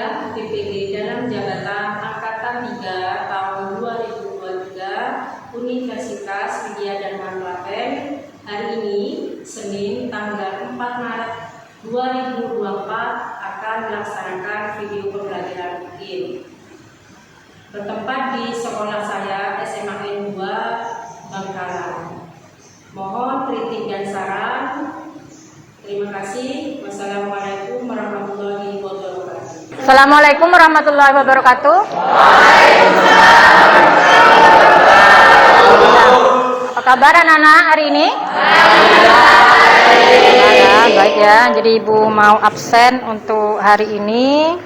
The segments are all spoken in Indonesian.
adalah PPD dalam jabatan Angkatan 3 tahun 2023 Universitas Widya Dharma Klaten. Hari ini, Senin tanggal 4 Maret 2024 akan melaksanakan video pembelajaran bikin. Bertempat di sekolah saya SMA N 2 Bangkalan. Mohon kritik dan saran. Terima kasih. Wassalamualaikum warahmatullahi wabarakatuh. Assalamualaikum warahmatullahi wabarakatuh. Apa kabar anak-anak hari ini? Baik ya. Jadi Ibu mau absen untuk hari ini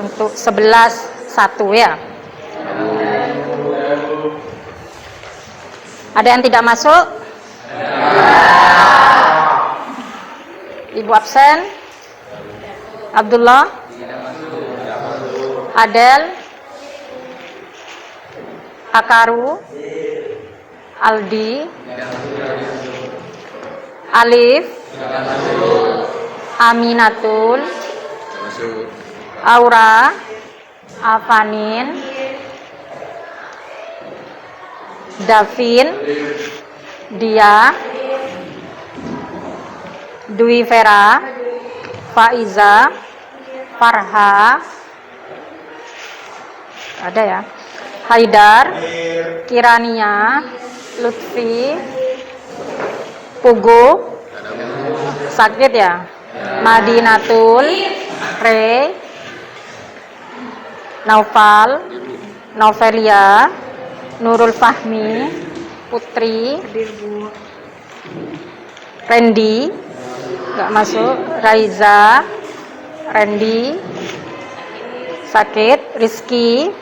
untuk 11.1 ya. Ada yang tidak masuk? Ibu absen. Abdullah, Adel, Akaru, Aldi, Alif, Aminatul, Aura, Afanin, Davin, Dia, Dwi Vera, Faiza, Farha, ada ya, Haidar, Kirania, Lutfi, Pugu, sakit ya, Madinatul, Re, Naufal, Novelia, Nurul Fahmi, Putri, Randy, nggak masuk, Raiza, Randy, sakit, Rizky,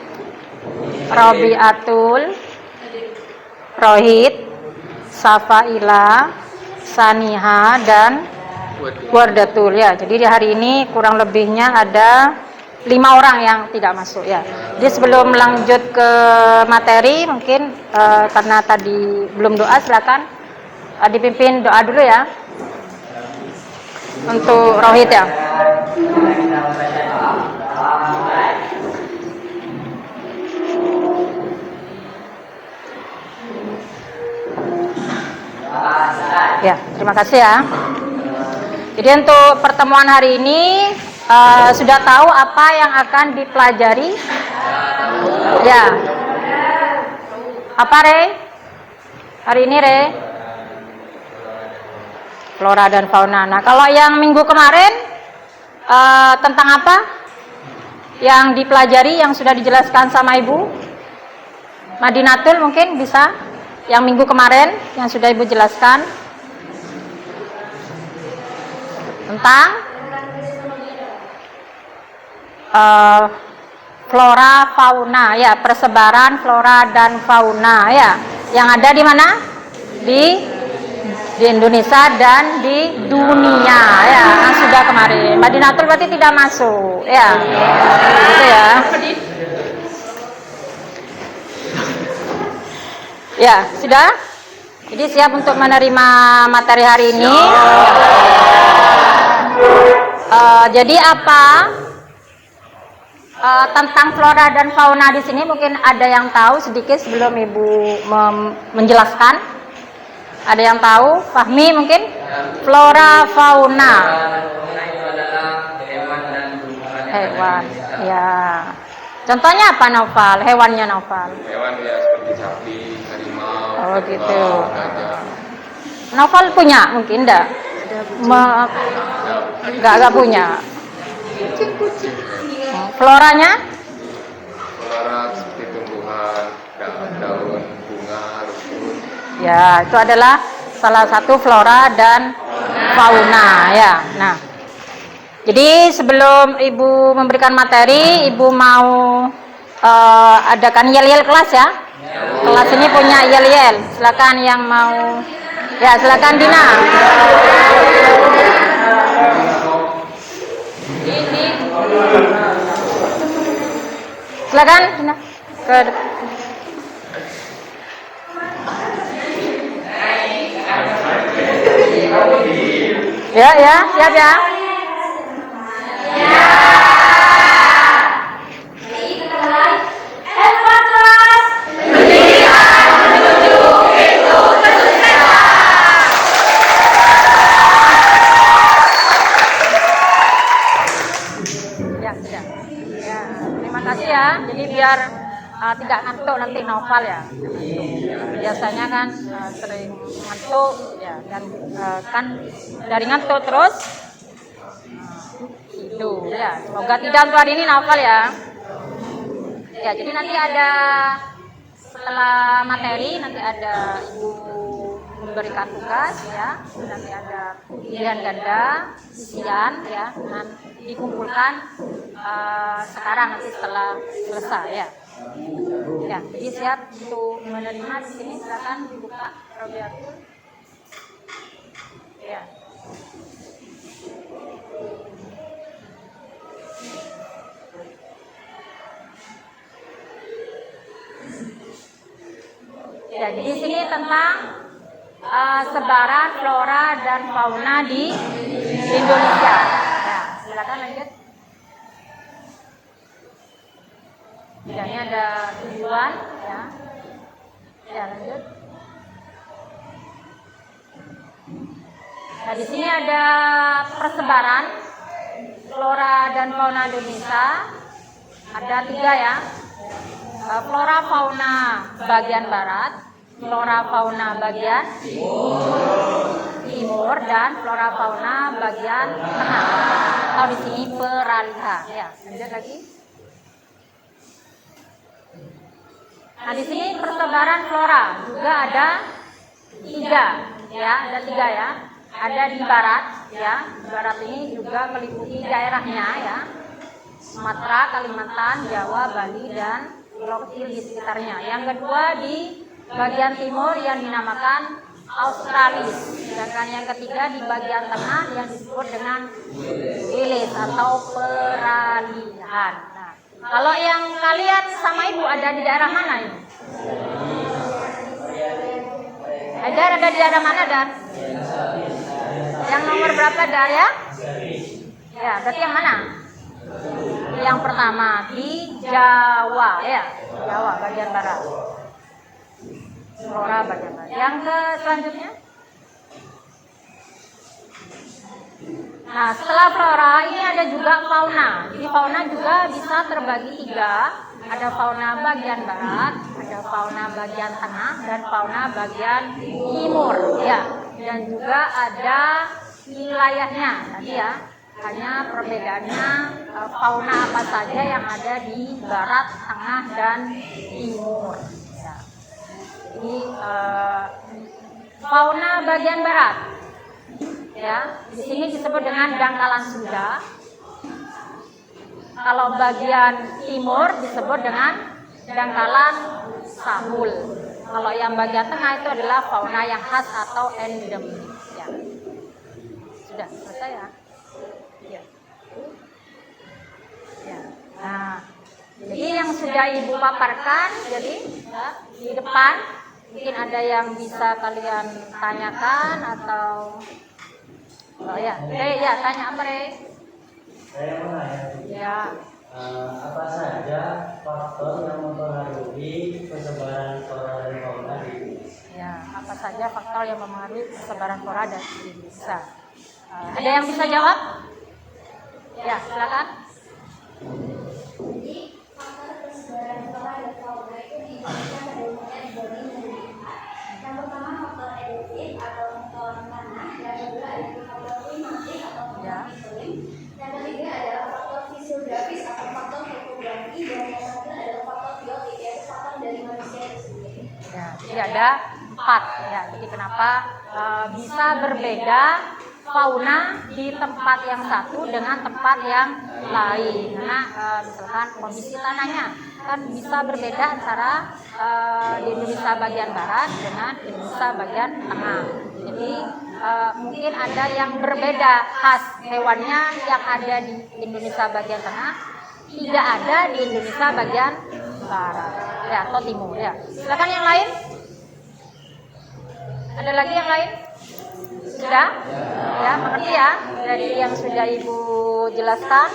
Robiatul, Rohit, Safaila, Saniha, dan Wardatul ya. Jadi di hari ini kurang lebihnya ada 5 orang yang tidak masuk ya. Jadi sebelum lanjut ke materi mungkin karena tadi belum doa, silakan dipimpin doa dulu ya untuk Rohit ya. Ya, terima kasih ya. Jadi untuk pertemuan hari ini sudah tahu apa yang akan dipelajari? Ya. Apa Re? Hari ini Re? Flora dan fauna. Nah, kalau yang minggu kemarin tentang apa? Yang dipelajari yang sudah dijelaskan sama Ibu? Madinatul mungkin bisa? Yang minggu kemarin yang sudah Ibu jelaskan? Tentang flora fauna ya, persebaran flora dan fauna ya, yang ada di mana? Di Indonesia dan di dunia ya, yang sudah kemarin. Madinatul berarti tidak masuk ya, gitu ya. Ya sudah. Jadi siap untuk menerima materi hari ini. Jadi apa tentang flora dan fauna di sini, mungkin ada yang tahu sedikit sebelum Ibu menjelaskan? Ada yang tahu? Fahmi mungkin? Flora fauna. Hewan. Ya. Contohnya apa Naufal? Hewannya Naufal? Hewan ya seperti sapi, harimau. Oh gitu. Naufal punya mungkin enggak? Enggak punya. Floranya? Flora seperti tumbuhan, daun, bunga, rumput. Ya, itu adalah salah satu flora dan fauna ya. Nah, jadi sebelum Ibu memberikan materi, Ibu mau adakan yel-yel kelas ya. Kelas ini punya yel-yel. Silakan yang mau. Ya, silakan Dina. Silakan Dina ke depan. Ya, siap ya. ya. Jadi biar tidak ngantuk nanti novel ya. Biasanya kan sering ngantuk ya, dan kan dari ngantuk terus tidur ya. Semoga tidak untuk hari ini novel ya. Ya, jadi nanti ada setelah materi nanti ada ibu memberikan tugas ya, nanti ada pilihan ganda, isian ya, nanti dikumpulkan sekarang nanti setelah selesai ya. Ya, jadi siap untuk menerima di sini, silakan dibuka Robiatul. Ya. Ya, jadi di sini tentang sebaran flora dan fauna di Indonesia. Ya, silakan lanjut. Ya, ini ada tujuan ya. Ya, lanjut. Nah, di sini ada persebaran flora dan fauna Indonesia. Ada 3 ya. Flora fauna bagian barat, flora fauna bagian timur, dan flora fauna bagian tengah. Atau di sini peralihan. Ya, lanjut lagi. Nah, di sini persebaran flora juga ada 3 ya, ada 3 ya. Ada di barat ya. Di barat ini juga meliputi daerahnya ya. Sumatera, Kalimantan, Jawa, Bali, dan pulau kecil di sekitarnya. Yang kedua di bagian timur yang dinamakan Australis. Sedangkan yang ketiga di bagian tengah yang disebut dengan Wilis atau peralihan. Nah, kalau yang kalian sama ibu ada di daerah mana ini? Ada di daerah mana, Dan? Yang nomor berapa, Dar ya? Ya, berarti yang mana? Yang pertama di Jawa ya, Jawa bagian barat. Flora bagian barat. Yang ke selanjutnya. Nah, setelah flora ini ada juga fauna. Jadi fauna juga bisa terbagi 3. Ada fauna bagian barat, ada fauna bagian tengah, dan fauna bagian timur ya. Dan juga ada wilayahnya tadi ya. Hanya perbedaannya fauna apa saja yang ada di barat, tengah, dan timur. Ya. Jadi fauna bagian barat, ya, di sini disebut dengan dangkalan Sunda. Kalau bagian timur disebut dengan dangkalan Sahul. Kalau yang bagian tengah itu adalah fauna yang khas atau endemik. Ya. Sudah selesai ya. Ya. Nah, jadi yang sudah ibu paparkan, jadi ya, di depan mungkin ada yang bisa kalian tanyakan atau ya, ya tanya apa Re? Saya mau nanya, Ya. Apa saja faktor yang mempengaruhi persebaran flora dan fauna di Indonesia? Ya, apa saja faktor yang mempengaruhi persebaran flora dan Indonesia? Ada yang bisa jawab? Ya, silakan. Jadi faktor persebaran flora dan fauna itu di Indonesia pada umumnya dibagi menjadi 4. Yang pertama faktor eduktif atau faktor tanah, yang kedua adalah faktor klimatik atau faktor iklim, yang ketiga adalah faktor fisiografis atau faktor topografi, dan yang terakhir adalah faktor biotik yaitu faktor dari manusia itu sendiri. Ya, jadi ada 4 ya. Jadi kenapa bisa berbeda fauna di tempat yang satu dengan tempat yang lain? Karena misalkan kondisi tanahnya kan bisa berbeda antara di Indonesia bagian barat dengan Indonesia bagian tengah. Jadi mungkin ada yang berbeda khas hewannya yang ada di Indonesia bagian tengah tidak ada di Indonesia bagian barat ya atau timur ya. Silakan yang lain. Ada lagi yang lain? Sudah? Ya, mengerti ya dari yang sudah Ibu jelaskan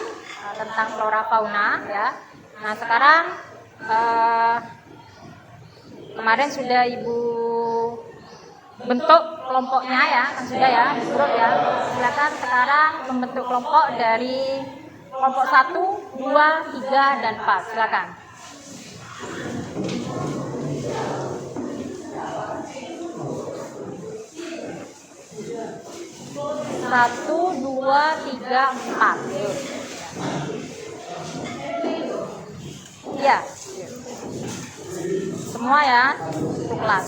tentang flora fauna ya. Nah, sekarang kemarin sudah Ibu bentuk kelompoknya ya, kan sudah ya, di grup ya. Silakan sekarang membentuk kelompok dari kelompok 1, 2, 3, dan 4. Silakan. Satu, dua, tiga, empat. Iya. Semua ya, satu kelas.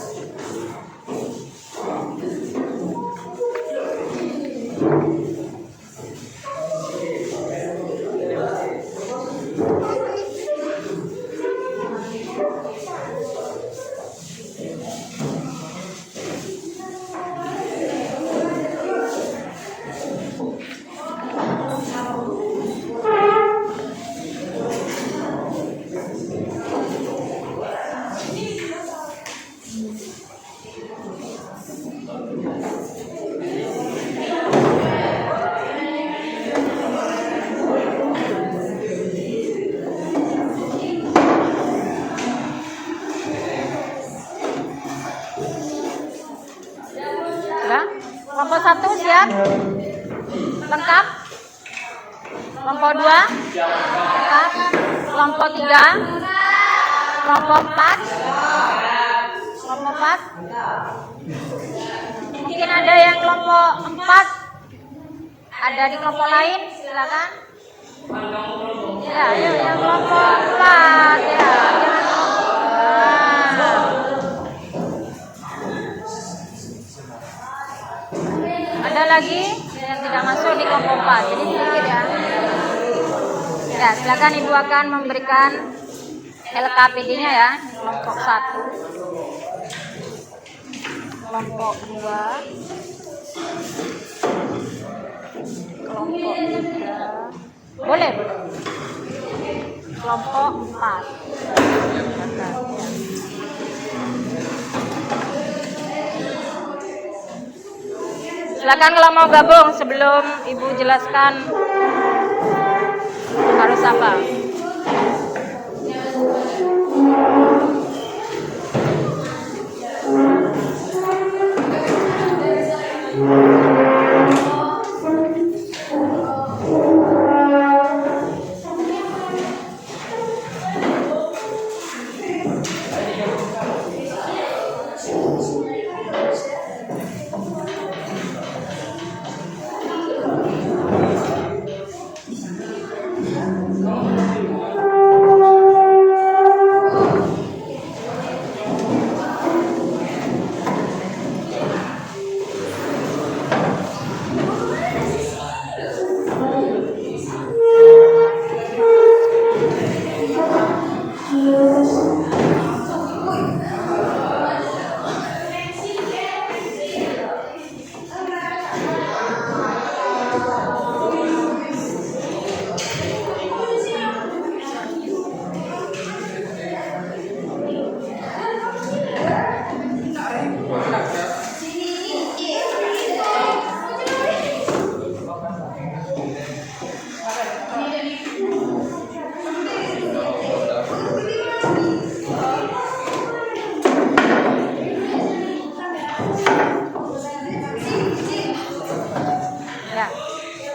Kelompok 1 siap? Lengkap? Kelompok 2? Lengkap? Kelompok 3? Kelompok 4? Kelompok 4? Mungkin ada yang kelompok 4? Ada di kelompok lain? Silakan. Ya, ayo yang kelompok 4 ya. Ada lagi yang tidak masuk di kelompok 4, jadi sedikit ya. Ya, silakan Ibu akan memberikan LKPD-nya ya. Kelompok 1, kelompok 2, kelompok 3, boleh, kelompok 4. Silakan kalau mau gabung sebelum Ibu jelaskan harus apa.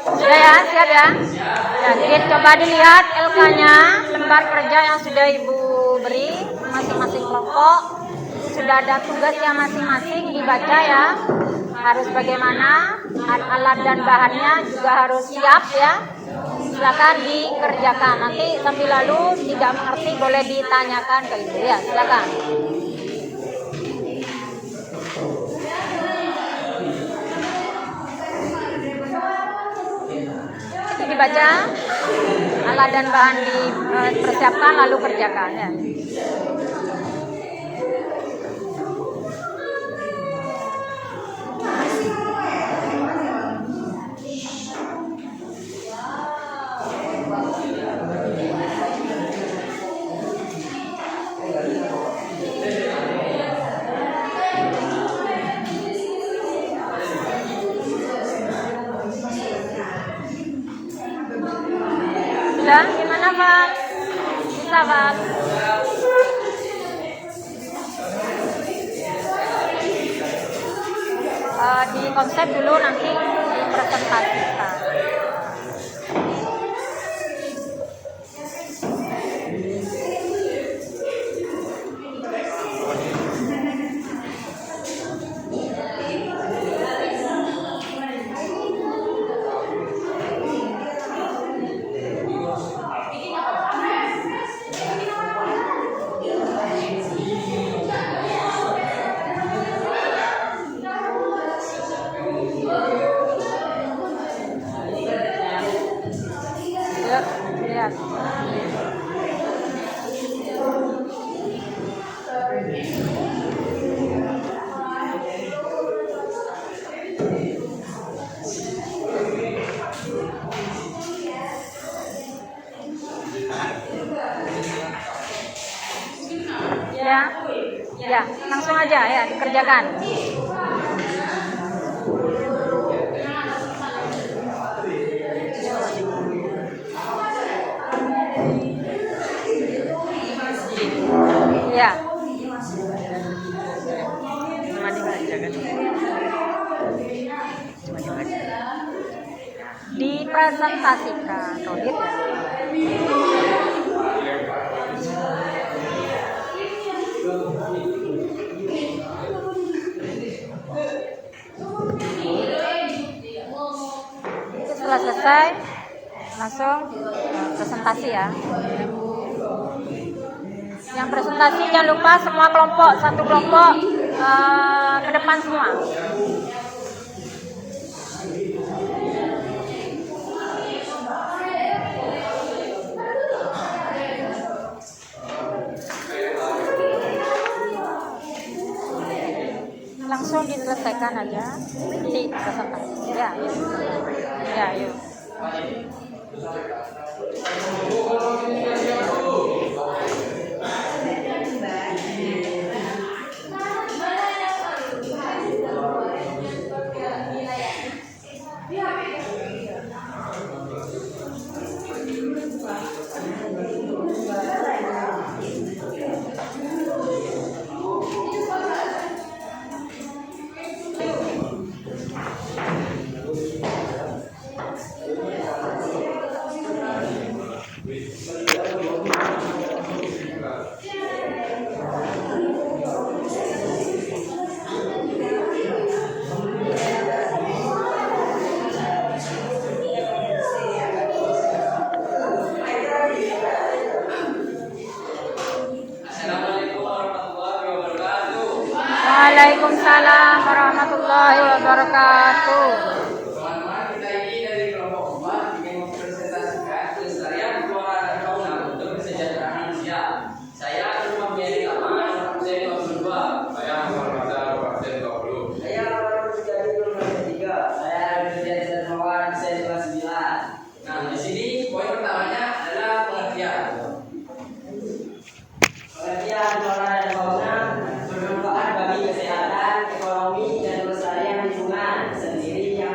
Sudah ya, siap ya? Ya, coba dilihat LK-nya, lembar kerja yang sudah Ibu beri masing-masing kelompok. Sudah ada tugasnya masing-masing, dibaca ya. Harus bagaimana, alat dan bahannya juga harus siap ya. Silakan dikerjakan. Nanti sambil lalu tidak mengerti boleh ditanyakan ke Ibu ya. Silakan. Dibaca, alat dan bahan dipersiapkan lalu kerjakan ya. Sudah, gimana Pak? Bisa Pak? Di konsep dulu nanti dipresentasikan. Yuk, lihat. Ya, langsung aja ya dikerjakan. Ya. Dipresentasikan, Rohit ya. Setelah selesai langsung presentasi ya. Yang presentasi jangan lupa semua kelompok, satu kelompok ke depan semua. Langsung diselesaikan aja di presentasi ya. Ya, yuk. Waalaikumsalam warahmatullahi wabarakatuh. Teman-teman, kita ini dari kelompok 4 ingin mempresentasikan kelestarian flora dan fauna untuk kesejahteraan manusia. Saya Muhammad Meri Laman, absen 22. Saya Muhammad Razak, absen 20. Saya Muhammad Sujadi, kelas 3. Saya Sujadi Darmawan, absen kelas 9. Nah, di sini poin pertamanya adalah pengertian. Pengertian flora dan fauna bermanfaat bagi kesehatan, ekonomi, dan kelestarian lingkungan sendiri yang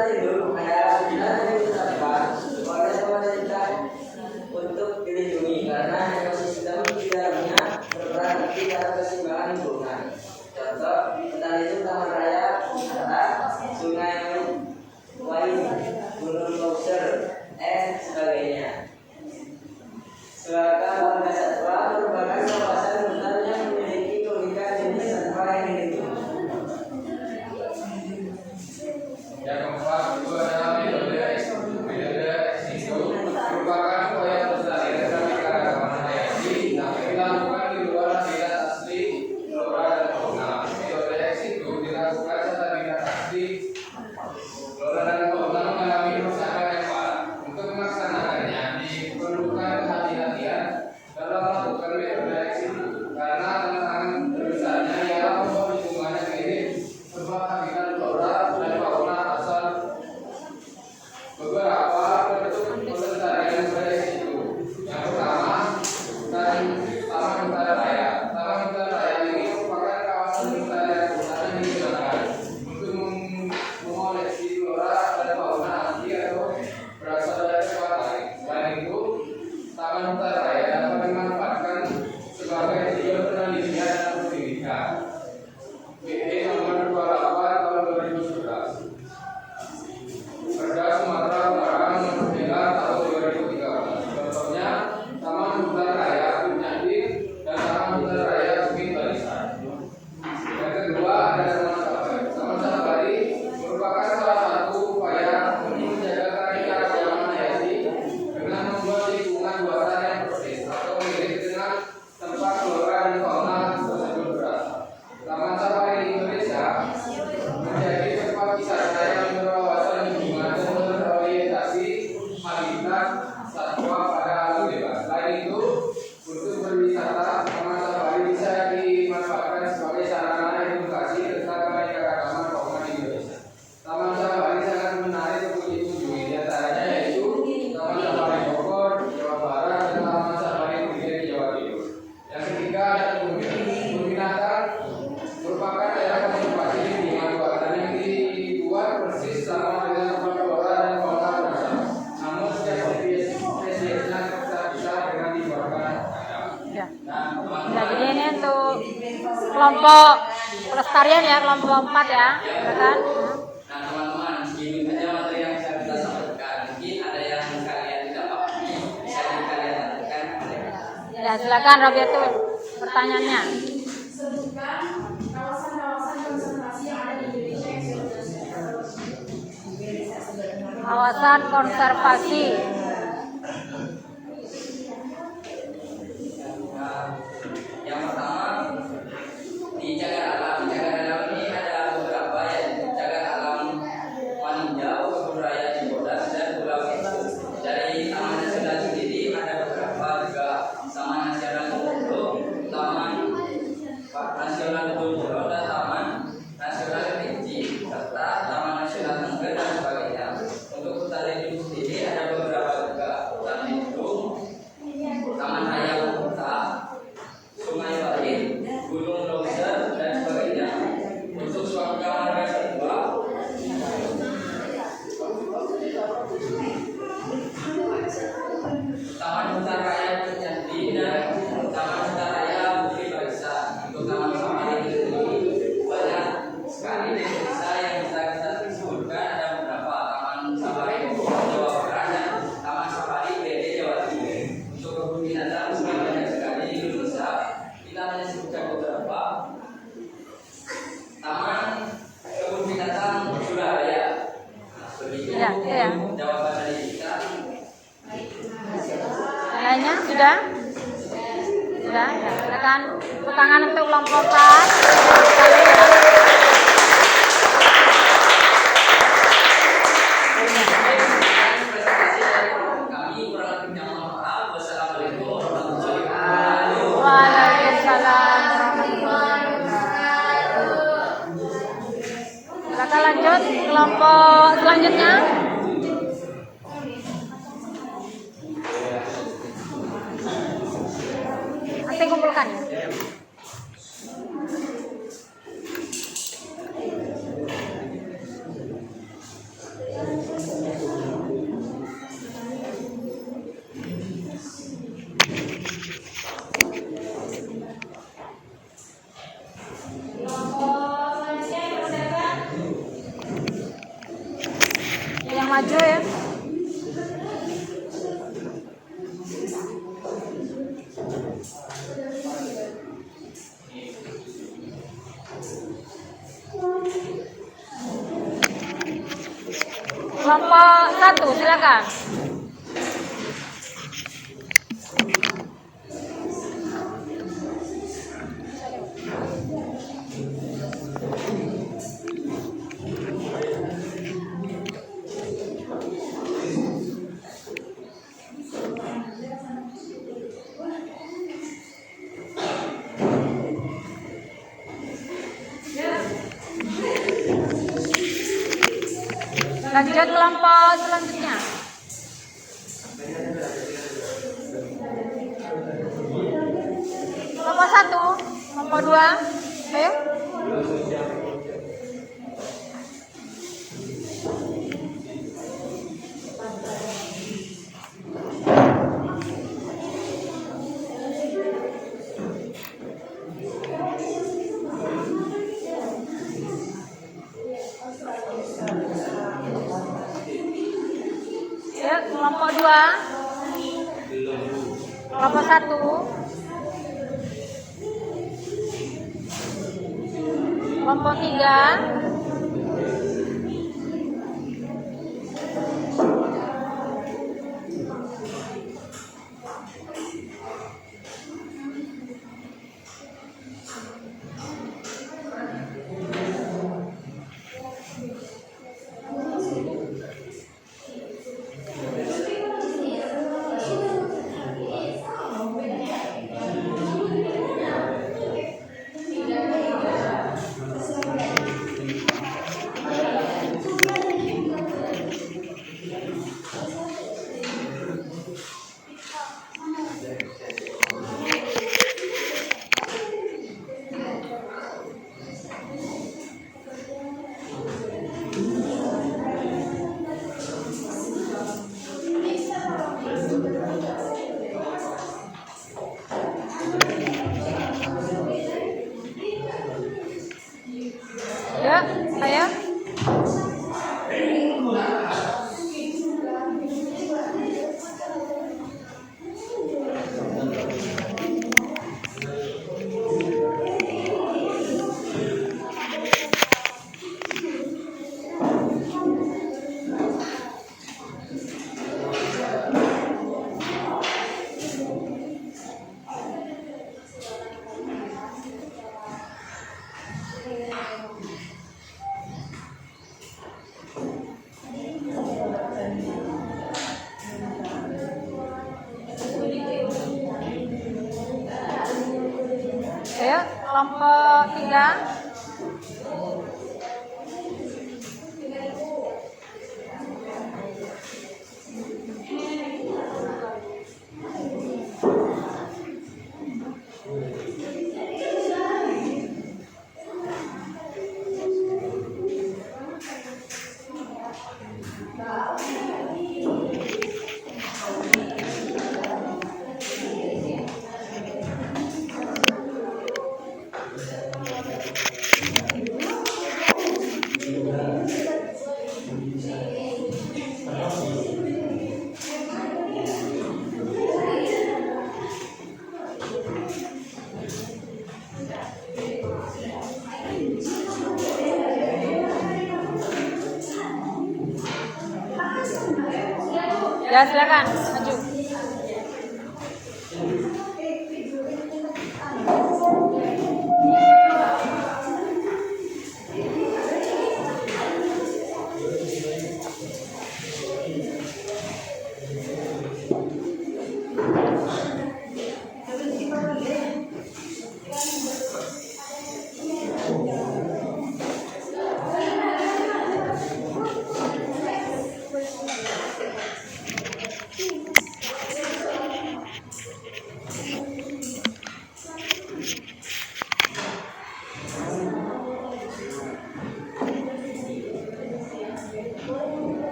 tempat tidur adalah bidang yang ditetapkan oleh pemerintah untuk dilindungi karena ekosistem di dalamnya berperan aktif dalam keseimbangan lingkungan. Contoh, entah itu taman raya, sungai Wai, gunung Lobster, sebagainya. Sebagai warga satwa merupakan kawasan hutan yang memiliki keunikan jenis satwa yang dilindungi. Yang keempat itu adalah metode ekstensio, merupakan upaya pelestarian dan keanekaragaman hayati yang dilakukan di luar habitat asli flora dan fauna. Metode ekstensio dilakukan setelah habitat asli flora dan fauna mengalami kerusakan yang parah. Untuk melaksanakannya diperlukan kehati-hatian dalam melakukan metode ekstensio karena tantangan terbesarnya ialah membuat lingkungan yang mirip sebab habitat flora dan fauna asal beberapa bentuk pelestarian beresiko. Yang pertama, Taman Hutan Raya. Taman Hutan Raya ini merupakan kawasan hutan yang digunakan untuk mengoleksi flora dan fauna asli atau berasal dari tempat lain. Selain itu, Taman Hutan Raya dapat dimanfaatkan sebagai tujuan penelitian dan pendidikan. BE nomor 28 tahun 2011. Perda Sumatera Utara nomor 9 tahun 2013. Contohnya Taman Hutan Raya Puncading dan Taman Hutan Raya Bukit Barisan. Yang kedua ada Taman Safari. Taman Safari merupakan salah satu upaya untuk menjaga keanekaragaman hayati dengan membuat lingkungan buatan yang persis atau mirip dengan tempat flora dan fauna tersebut berasal. Taman Safari di Indonesia menjadi tempat wisata yang berwawasan lingkungan dan berorientasi habitat satwa pada alam bebas. Selain itu, untuk berwisata, Taman Safari bisa dimanfaatkan sebagai sarana edukasi tentang keanekaragaman fauna di Indonesia. Taman Safari sangat menarik untuk dikunjungi, di antaranya yaitu Taman Safari Bogor, Jawa Barat, dan Taman Safari Kuningan di Jawa Timur. Yang ketiga ada kebun binatang merupakan daerah konservasi lingkungan buatan yang dibuat persis sama dengan tempat flora dan fauna berasal. Namun setiap spesiesnya terpisah dengan dibuatkan kandang. Ya. Nah, jadi ini untuk kelompok pelestarian ya, kelompok 4 ya, ya kan? Nah teman-teman, ini saja materi yang bisa kita sampaikan. Mungkin ada yang kalian tidak pahami, bisa kalian tanyakan kepada kami. Ya, silakan Robiatul pertanyaannya. Sebutkan kawasan-kawasan konservasi yang ada di Indonesia yang sudah Kawasan konservasi. Nah, yang pertama di Cagar Alam. Cagar Alam ini ada beberapa ya. Cagar Alam Maninjau, Kebun Raya Cibodas, dan Pulau Itu. Dari Taman Nasional sendiri ada beberapa juga. Taman Nasional Bogor, Taman Nasional Bogor, dan Taman Nasional Kerinci, serta Taman Nasional Tengger dan sebagainya. Untuk hutan lindung sendiri ada beberapa juga. Hutan lindung, Taman Raya Kota, Sungai Wai, Gunung Lobster, dan sebagainya. Untuk suaka marga satwa, Taman Hutan Raya Puncading dan Taman Hutan Raya Bukit Barisan. Untuk Taman Safari sendiri banyak sekali di Indonesia yang bisa kita sebutkan. Ada beberapa Taman Safari Bogor, Jawa Barat, dan Taman Safari BD Jawa Timur. Untuk kebun binatang juga banyak sekali di Indonesia. Kita hanya sebutkan beberapa. Taman Kebun Binatang Surabaya. Nah, begitu Ya, ya. jawaban dari kita. Lainnya sudah? Sudah, ya. Silakan tepuk tangan untuk kelompok 4. Sekali ya. Presentasi dari kami kurang lebihnya mohon maaf. Wassalamualaikum warahmatullahi wabarakatuh. Waalaikumsalam warahmatullahi wabarakatuh. Silakan lanjut kelompok selanjutnya. Nanti kumpulkan ya. maju ya. Kelompok 1 silakan. Lanjut kelompok selanjutnya. Kelompok 1, kelompok 2, ayo. Kelompok 2, kelompok 1, kelompok 3, ya, ayo. Ayo, kelompok 3. Ya, silakan maju.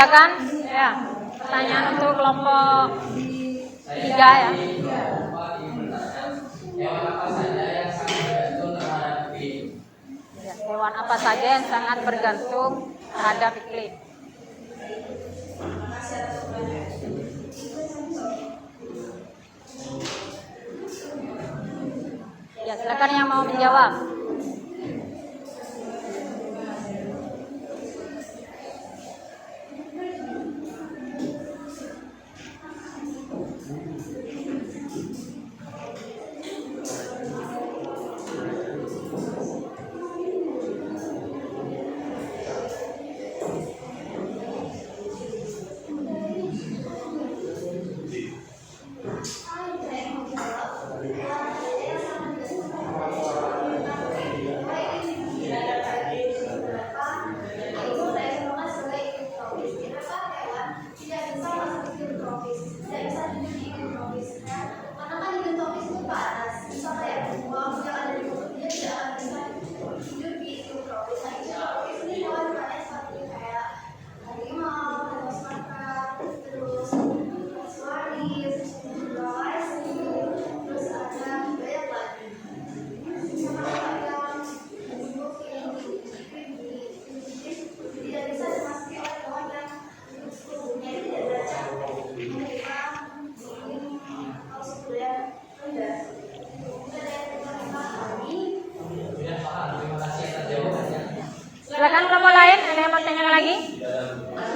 silakan. Ya, pertanyaan untuk kelompok 3 ya. Hewan apa saja yang sangat bergantung terhadap iklim? Ya, hewan apa saja yang sangat bergantung terhadap iklim? Ya, silakan yang mau menjawab. Silakan kelompok lain, ada yang mau tanya lagi?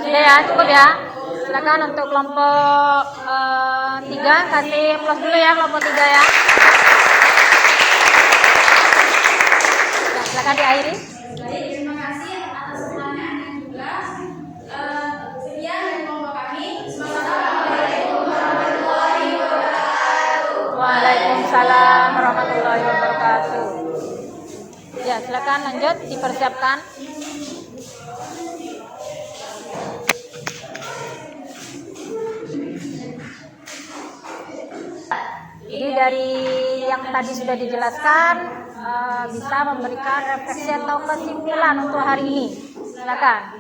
Sudah ya, cukup ya. Silakan untuk kelompok 3, kasih plus dulu ya kelompok 3 ya. Nah, silakan diakhiri. Baik, terima kasih atas pertanyaan dan juga sekian dari kelompok kami. Assalamualaikum warahmatullahi wabarakatuh. Waalaikumsalam warahmatullahi wabarakatuh. Ya, silakan lanjut, dipersiapkan. Jadi dari yang tadi sudah dijelaskan bisa memberikan refleksi atau kesimpulan untuk hari ini. Silakan.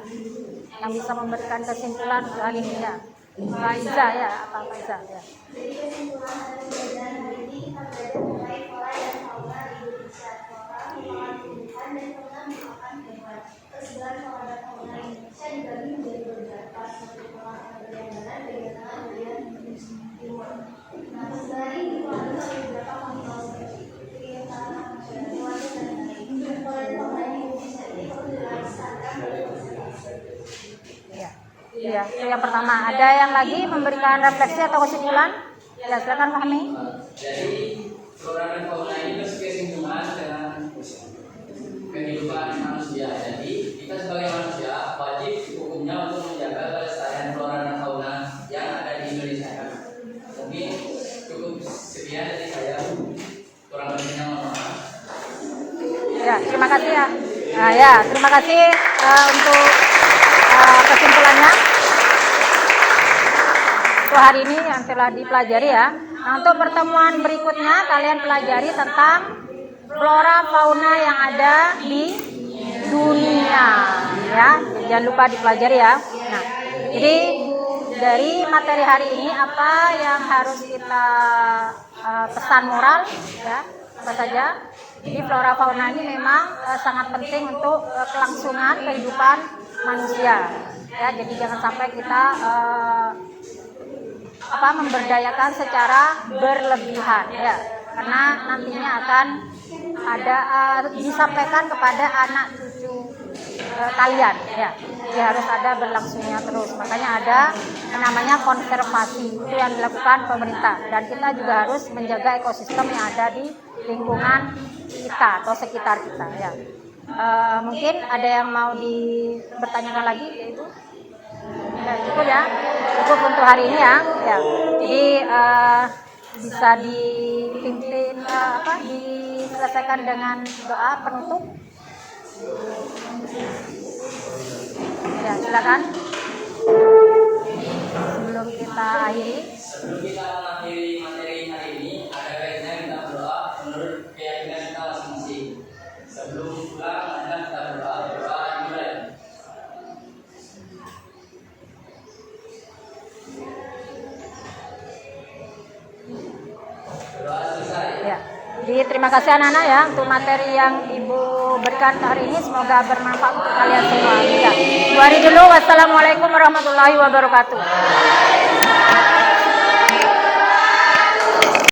Yang bisa memberikan kesimpulan untuk hari ini ya. Pak Iza ya, apa Pak Iza ya. Jadi kesimpulan dari pelajaran hari ini kita belajar mengenai flora dan fauna di Indonesia. Flora merupakan tumbuhan dan fauna merupakan hewan. Keseluruhan flora dan fauna Indonesia dibagi menjadi beberapa seperti flora bagian barat, bagian tengah, bagian timur. Nah, selain di flora itu ada beberapa faktor seperti yang salah hewan dan lain-lain. Flora dan fauna Indonesia ini perlu dilestarikan dan konservasi. Iya, itu yang pertama. Ada yang lagi memberikan refleksi atau kesimpulan? Ya, silakan Fahmi. Jadi flora dan fauna ini berkesinambungan dengan kehidupan manusia. Jadi kita sebagai manusia wajib hukumnya untuk menjaga kelestarian flora dan fauna yang ada di Indonesia. Mungkin cukup sekian dari saya. Kurang lebihnya mohon maaf. Ya, terima kasih ya. Nah, ya, terima kasih untuk kesimpulannya. Untuk hari ini yang telah dipelajari ya. Nah, untuk pertemuan berikutnya kalian pelajari tentang flora fauna yang ada di dunia ya. Jangan lupa dipelajari ya. Nah, jadi dari materi hari ini apa yang harus kita pesan moral ya? Apa saja? Jadi flora fauna ini memang sangat penting untuk kelangsungan kehidupan manusia. Ya, jadi jangan sampai kita memberdayakan secara berlebihan ya. Karena nantinya akan ada disampaikan kepada anak cucu kalian ya. Jadi harus ada berlangsungnya terus. Makanya ada namanya konservasi itu yang dilakukan pemerintah, dan kita juga harus menjaga ekosistem yang ada di lingkungan kita atau sekitar kita ya. Mungkin ada yang mau dipertanyakan lagi yaitu ya, cukup ya, cukup untuk hari ini ya. Ya. Jadi bisa dipimpin diselesaikan dengan doa penutup. Ya, silakan. Sebelum kita akhiri. Sebelum kita mengakhiri materi hari ini, ada baiknya kita berdoa menurut keyakinan kita masing-masing. Sebelum pulang, kita berdoa dimulai. Jadi terima kasih anak-anak ya untuk materi yang Ibu berikan hari ini, semoga bermanfaat untuk kalian semua. Ya. Mari dulu, wassalamualaikum warahmatullahi wabarakatuh.